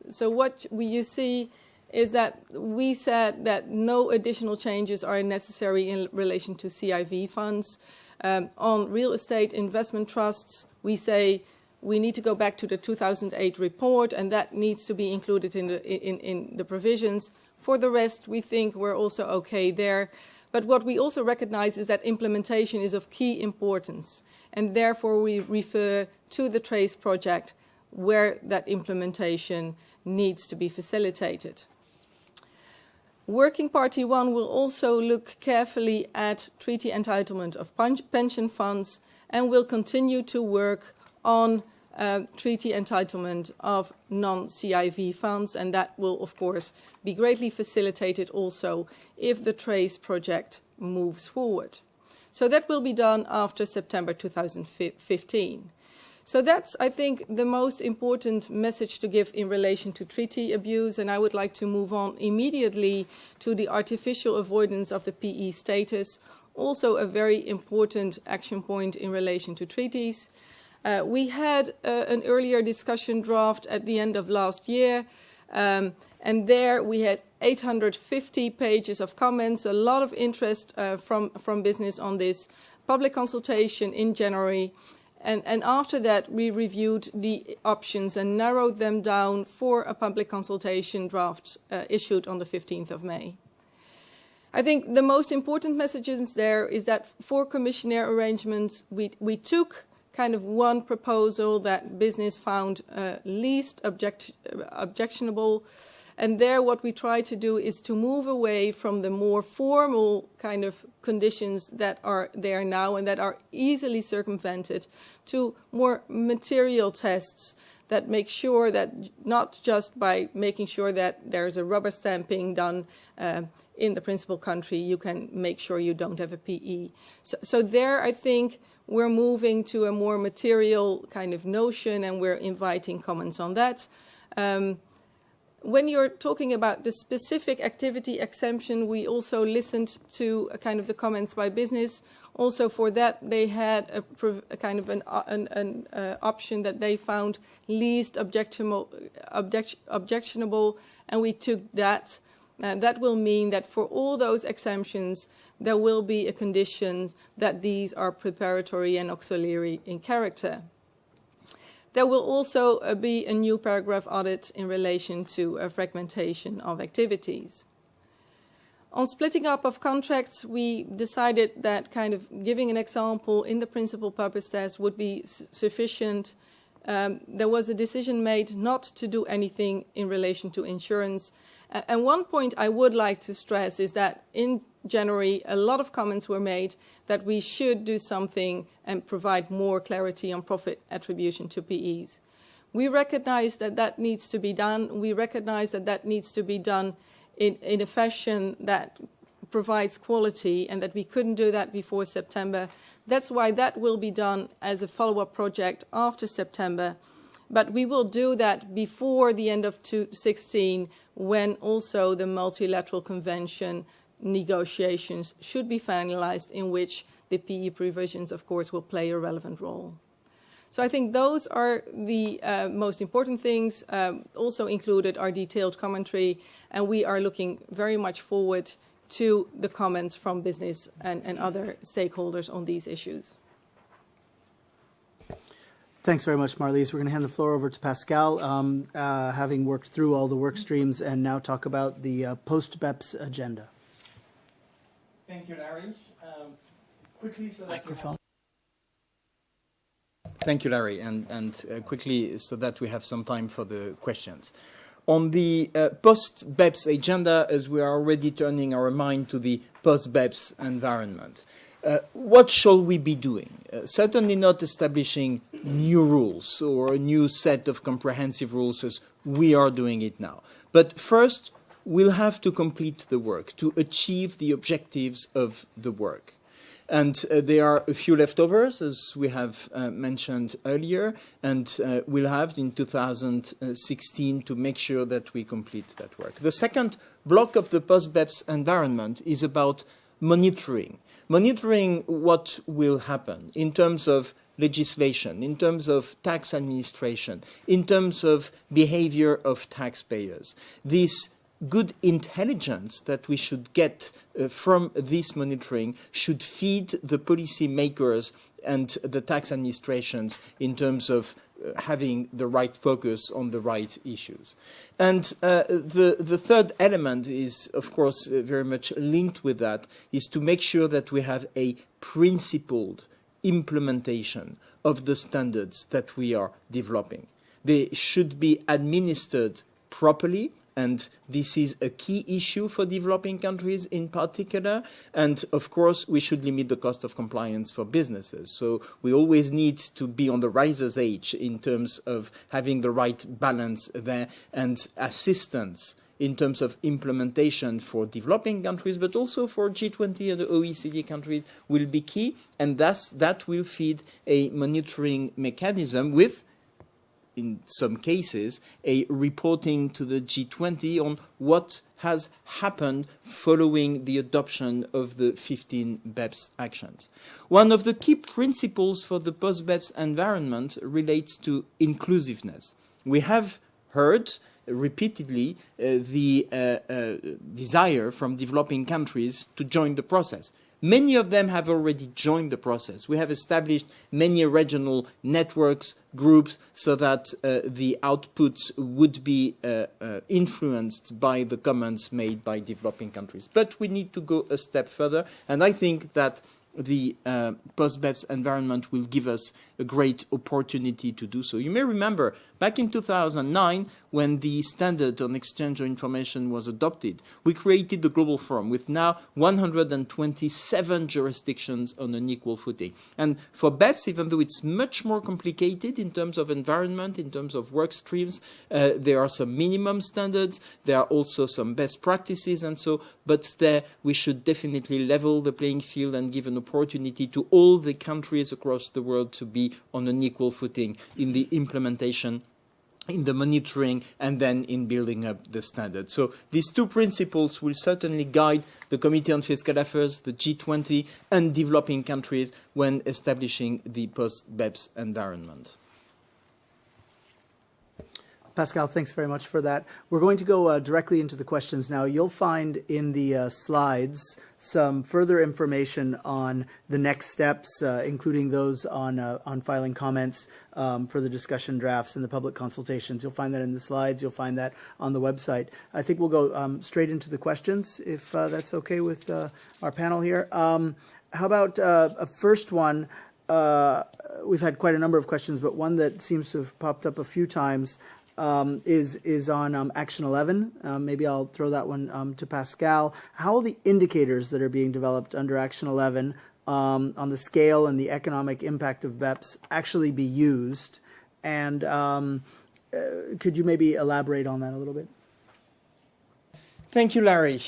F: so what you see is that we said that no additional changes are necessary in relation to CIV funds. On real estate investment trusts, we say we need to go back to the 2008 report, and that needs to be included in the provisions. For the rest, we think we're also okay there. But what we also recognize is that implementation is of key importance, and therefore we refer to the TRACE project where that implementation needs to be facilitated. Working Party 1 will also look carefully at treaty entitlement of pension funds and will continue to work on treaty entitlement of non-CIV funds, and that will, of course, be greatly facilitated also if the TRACE project moves forward. So that will be done after September 2015. So that's, I think, the most important message to give in relation to treaty abuse, and I would like to move on immediately to the artificial avoidance of the PE status, also a very important action point in relation to treaties. We had an earlier discussion draft at the end of last year, and there we had 850 pages of comments, a lot of interest from business on this, public consultation in January. And after that, we reviewed the options and narrowed them down for a public consultation draft issued on the 15th of May. I think the most important messages there is that for commissioner arrangements, we took kind of one proposal that business found least objectionable. And there what we try to do is to move away from the more formal kind of conditions that are there now and that are easily circumvented to more material tests that make sure that not just by making sure that there's a rubber stamping done in the principal country, you can make sure you don't have a PE. So there I think we're moving to a more material kind of notion and we're inviting comments on that. When you're talking about the specific activity exemption, we also listened to kind of the comments by business. Also for that, they had a kind of an option that they found least objectionable, and we took that. That will mean that for all those exemptions, there will be a condition that these are preparatory and auxiliary in character. There will also be a new paragraph added in relation to a fragmentation of activities. On splitting up of contracts, we decided that kind of giving an example in the principal purpose test would be sufficient. There was a decision made not to do anything in relation to insurance. And one point I would like to stress is that in January, a lot of comments were made that we should do something and provide more clarity on profit attribution to PEs. We recognize that that needs to be done. We recognize that that needs to be done in a fashion that provides quality and that we couldn't do that before September. That's why that will be done as a follow-up project after September. But we will do that before the end of 2016 when also the multilateral convention negotiations should be finalized, in which the PE provisions, of course, will play a relevant role. So I think those are the most important things. Also included our detailed commentary, and we are looking very much forward to the comments from business and other stakeholders on these issues.
A: Thanks very much, Marlies. We're going to hand the floor over to Pascal, having worked through all the work streams, and now talk about the post-BEPS agenda.
B: Thank you, Larry. Quickly, so that
A: Microphone.
B: Thank you, Larry, and quickly so that we have some time for the questions. On the post-BEPS agenda, as we are already turning our mind to the post-BEPS environment, what shall we be doing? Certainly not establishing new rules or a new set of comprehensive rules as we are doing it now. But first, we'll have to complete the work to achieve the objectives of the work. And there are a few leftovers, as we have mentioned earlier, and we'll have in 2016 to make sure that we complete that work. The second block of the post-BEPS environment is about monitoring. Monitoring what will happen in terms of legislation, in terms of tax administration, in terms of behavior of taxpayers. This good intelligence that we should get from this monitoring should feed the policy makers and the tax administrations in terms of having the right focus on the right issues. And the third element is, of course, very much linked with that, is to make sure that we have a principled implementation of the standards that we are developing. They should be administered properly, and this is a key issue for developing countries in particular. And of course, we should limit the cost of compliance for businesses. So we always need to be on the riser's edge in terms of having the right balance there and assistance in terms of implementation for developing countries, but also for G20 and the OECD countries will be key, and thus that will feed a monitoring mechanism with, in some cases, a reporting to the G20 on what has happened following the adoption of the 15 BEPS actions. One of the key principles for the post-BEPS environment relates to inclusiveness. We have heard repeatedly the desire from developing countries to join the process. Many of them have already joined the process. We have established many regional networks, groups, so that the outputs would be influenced by the comments made by developing countries. But we need to go a step further, and I think that the post-BEPS environment will give us a great opportunity to do so. You may remember back in 2009, when the standard on exchange of information was adopted, we created the Global Forum with now 127 jurisdictions on an equal footing. And for BEPS, even though it's much more complicated in terms of environment, in terms of work streams, there are some minimum standards, there are also some best practices, and so, but there we should definitely level the playing field and give an opportunity to all the countries across the world to be on an equal footing in the implementation, in the monitoring, and then in building up the standards. So these two principles will certainly guide the Committee on Fiscal Affairs, the G20, and developing countries when establishing the post-BEPS environment.
A: Pascal, thanks very much for that. We're going to go directly into the questions now. You'll find in the slides some further information on the next steps, including those on filing comments for the discussion drafts and the public consultations. You'll find that in the slides. You'll find that on the website. I think we'll go straight into the questions, if that's okay with our panel here. How about a first one? We've had quite a number of questions, but one that seems to have popped up a few times is on Action 11. Maybe I'll throw that one to Pascal. How will the indicators that are being developed under Action 11 on the scale and the economic impact of BEPS actually be used? And could you maybe elaborate on that a little bit?
B: Thank you, Larry.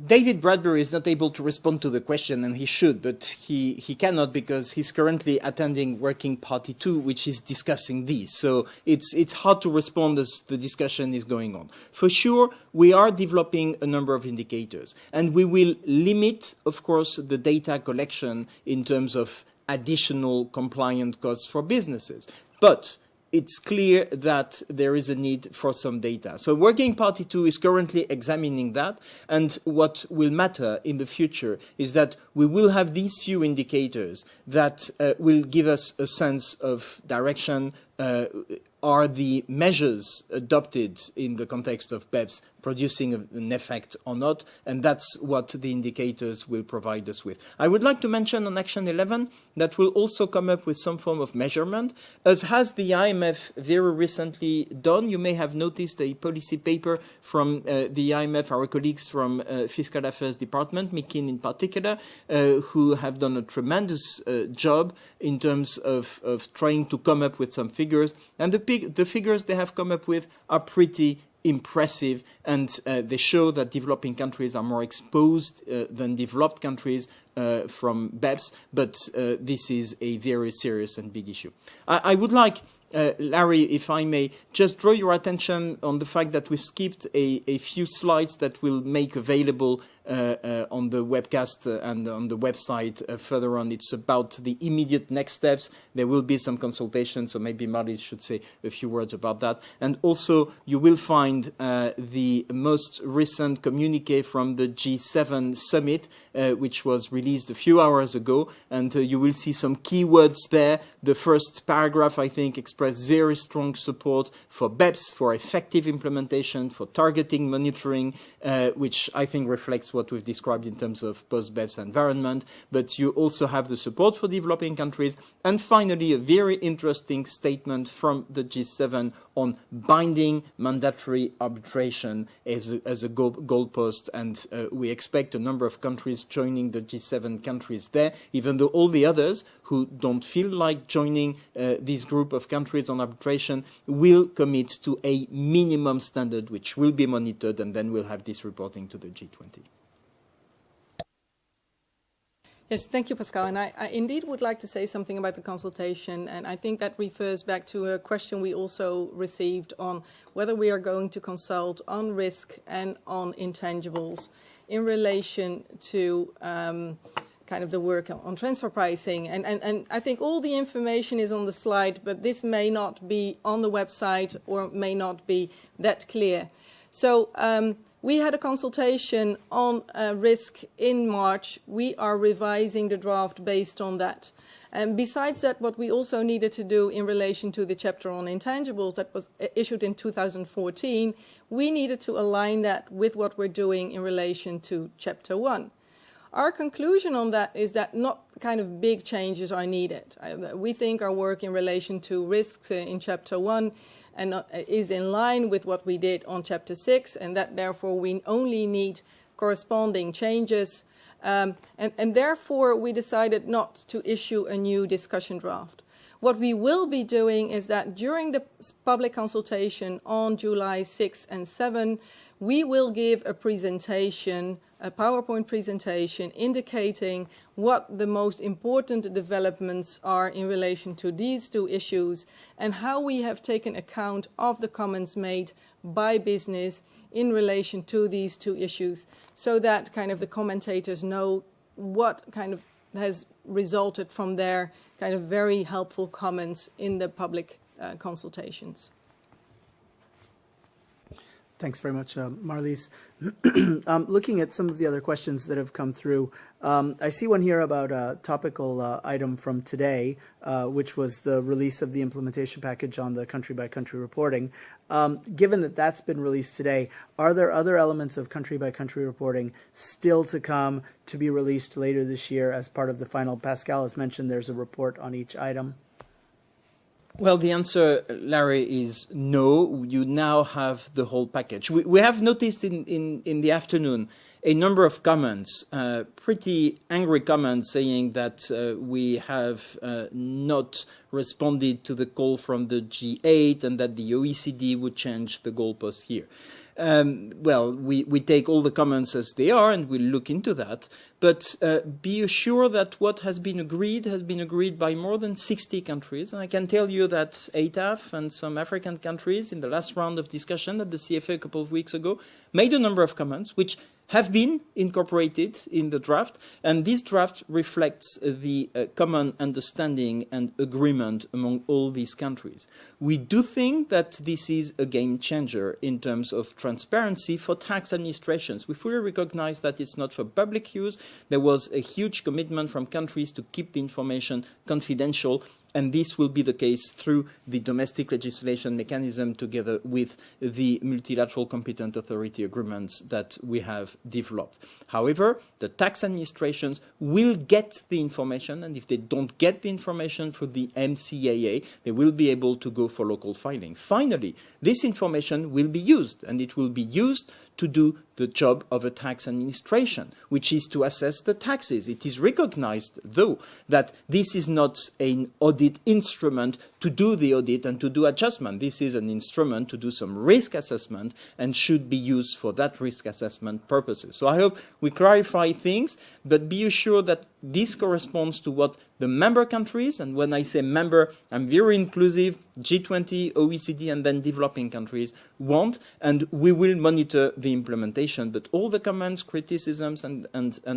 B: David Bradbury is not able to respond to the question, and he should, but he cannot because he's currently attending Working Party 2, which is discussing these. So it's hard to respond as the discussion is going on. For sure, we are developing a number of indicators, and we will limit, of course, the data collection in terms of additional compliant costs for businesses. But it's clear that there is a need for some data. So Working Party 2 is currently examining that, and what will matter in the future is that we will have these few indicators that will give us a sense of direction. Are the measures adopted in the context of BEPS producing an effect or not? And that's what the indicators will provide us with. I would like to mention on Action 11 that we'll also come up with some form of measurement, as has the IMF very recently done. You may have noticed a policy paper from the IMF, our colleagues from Fiscal Affairs Department, McKean in particular, who have done a tremendous job in terms of trying to come up with some figures. And the figures they have come up with are pretty impressive, and they show that developing countries are more exposed than developed countries from BEPS, but this is a very serious and big issue. I would like, Larry, if I may, just draw your attention on the fact that we've skipped a few slides that we'll make available on the webcast and on the website further on. It's about the immediate next steps. There will be some consultations, so maybe Marty should say a few words about that. And also, you will find the most recent communique from the G7 summit, which was released a few hours ago, and you will see some keywords there. The first paragraph, I think, expressed very strong support for BEPS, for effective implementation, for targeting monitoring, which I think reflects That's what we've described in terms of post-BEPS environment. But you also have the support for developing countries. And finally, a very interesting statement from the G7 on binding mandatory arbitration as a goalpost. And we expect a number of countries joining the G7 countries there, even though all the others who don't feel like joining this group of countries on arbitration will commit to a minimum standard which will be monitored, and then we'll have this reporting to the G20.
F: Yes, thank you, Pascal. And I indeed would like to say something about the consultation, and I think that refers back to a question we also received on whether we are going to consult on risk and on intangibles in relation to kind of the work on transfer pricing. And I think all the information is on the slide, but this may not be on the website or may not be that clear. So we had a consultation on risk in March. We are revising the draft based on that. And besides that, what we also needed to do in relation to the chapter on intangibles that was issued in 2014, we needed to align that with what we're doing in relation to chapter 1. Our conclusion on that is that not kind of big changes are needed. We think our work in relation to risks in chapter 1 and is in line with what we did on chapter 6, and that therefore we only need corresponding changes. And therefore we decided not to issue a new discussion draft. What we will be doing is that during the public consultation on July 6 and 7, we will give a presentation, a PowerPoint presentation, indicating what the most important developments are in relation to these two issues and how we have taken account of the comments made by business in relation to these two issues, so that kind of the commentators know what kind of has resulted from their kind of very helpful comments in the public consultations.
A: Thanks very much, Marlies. Looking at some of the other questions that have come through, I see one here about a topical item from today, which was the release of the implementation package on the country-by-country reporting. Given that that's been released today, are there other elements of country-by-country reporting still to come to be released later this year as part of the final? Pascal has mentioned there's a report on each item.
B: Well, the answer, Larry, is no. You now have the whole package. We have noticed in the afternoon a number of comments, pretty angry comments, saying that we have not responded to the call from the G8 and that the OECD would change the goalpost here. Well, we take all the comments as they are and we'll look into that. But be assured that what has been agreed by more than 60 countries. And I can tell you that ATAF and some African countries in the last round of discussion at the CFA a couple of weeks ago made a number of comments which have been incorporated in the draft, and this draft reflects the common understanding and agreement among all these countries. We do think that this is a game changer in terms of transparency for tax administrations. We fully recognize that it's not for public use. There was a huge commitment from countries to keep the information confidential, and this will be the case through the domestic legislation mechanism together with the multilateral competent authority agreements that we have developed. However, the tax administrations will get the information, and if they don't get the information through the MCAA, they will be able to go for local filing. Finally, this information will be used, and it will be used to do the job of a tax administration, which is to assess the taxes. It is recognized, though, that this is not an audit instrument to do the audit and to do adjustment. This is an instrument to do some risk assessment and should be used for that risk assessment purposes. So I hope we clarify things, but be assured that this corresponds to what the member countries, and when I say member, I'm very inclusive, G20, OECD, and then developing countries want, and we will monitor the implementation. But all the comments, criticisms, and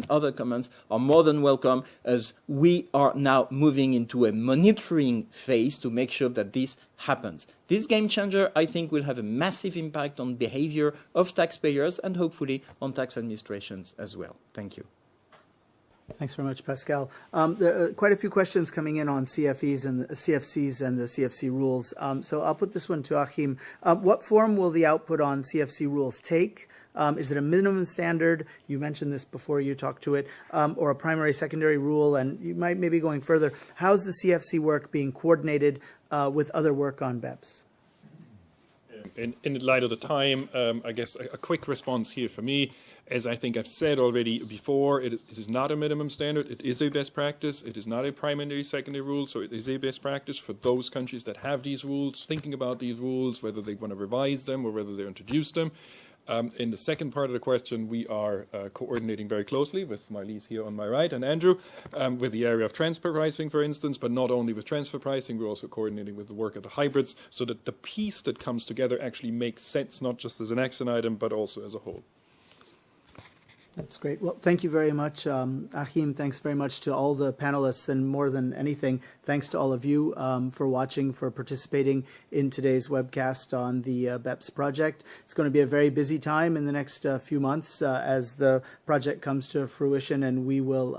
B: other comments are more than welcome, as we are now moving into a monitoring phase to make sure that this happens. This game changer, I think, will have a massive impact on behavior of taxpayers and hopefully on tax administrations as well. Thank you.
A: Thanks very much, Pascal. There are quite a few questions coming in on CFCs and the CFC rules. So I'll put this one to Achim. What form will the output on CFC rules take? Is it a minimum standard? You mentioned this before you talked to it, or a primary, secondary rule? And you might maybe going further, how's the CFC work being coordinated with other work on BEPS?
D: In light of the time, I guess a quick response here for me, as I think I've said already before, it is not a minimum standard. It is a best practice. It is not a primary, secondary rule, so it is a best practice for those countries that have these rules, thinking about these rules, whether they want to revise them or whether they introduce them. In the second part of the question, we are coordinating very closely with Marlies here on my right and Andrew with the area of transfer pricing, for instance, but not only with transfer pricing, we're also coordinating with the work of the hybrids so that the piece that comes together actually makes sense, not just as an action item, but also as a whole.
A: That's great. Well, thank you very much, Achim. Thanks very much to all the panelists, and more than anything, thanks to all of you for watching, for participating in today's webcast on the BEPS project. It's going to be a very busy time in the next few months as the project comes to fruition, and we will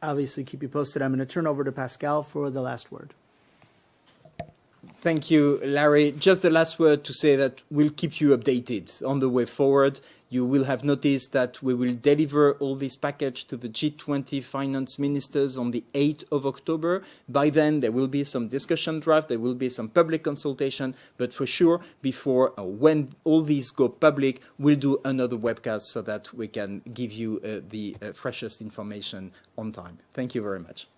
A: obviously keep you posted. I'm going to turn over to Pascal for the last word.
B: Thank you, Larry. Just the last word to say that we'll keep you updated on the way forward. You will have noticed that we will deliver all this package to the G20 finance ministers on the 8th of October. By then, there will be some discussion draft, there will be some public consultation, but for sure, before when all these go public, we'll do another webcast so that we can give you the freshest information on time. Thank you very much.